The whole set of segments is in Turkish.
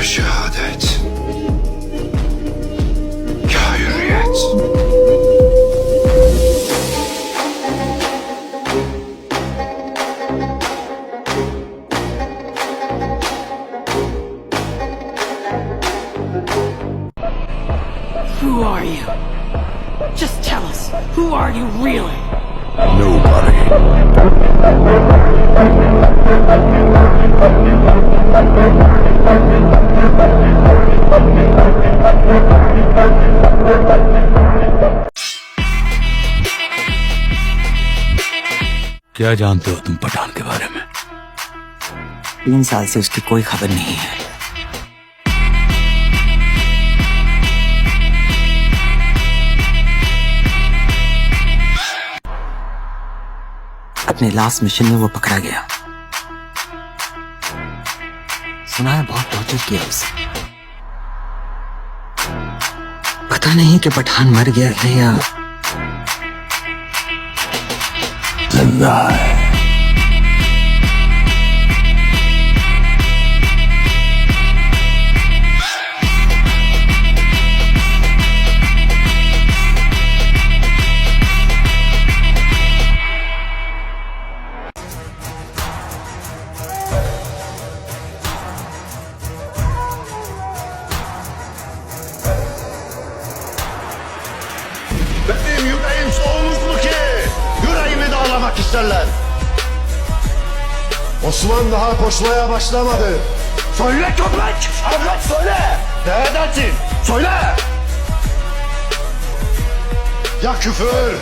şehadet, kâ hürriyet. Who are you? Just tell us, who are you really? Nobody. क्या जानते हो तुम पठान के बारे में? 3 साल से उसकी कोई खबर नहीं है। अपने लास्ट मिशन में वो पकड़ा गया। सुना है बहुत टॉर्चर किया उसे। पता नहीं कि पठान मर गया है या जिंदा है। Benim yüreğim soğumuş mu ki? Yüreğimi dağlamak isterler. Osman daha koşmaya başlamadı. Söyle köpek! Avrat söyle! Ne edersin? Söyle! Ya küfür?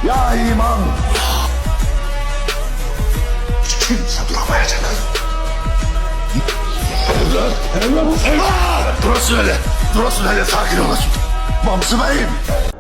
Ya iman? Kimse duramayacak. Evlat! Durasın hele! Durasın hele, sakin olasın. Mamsı Bey'im!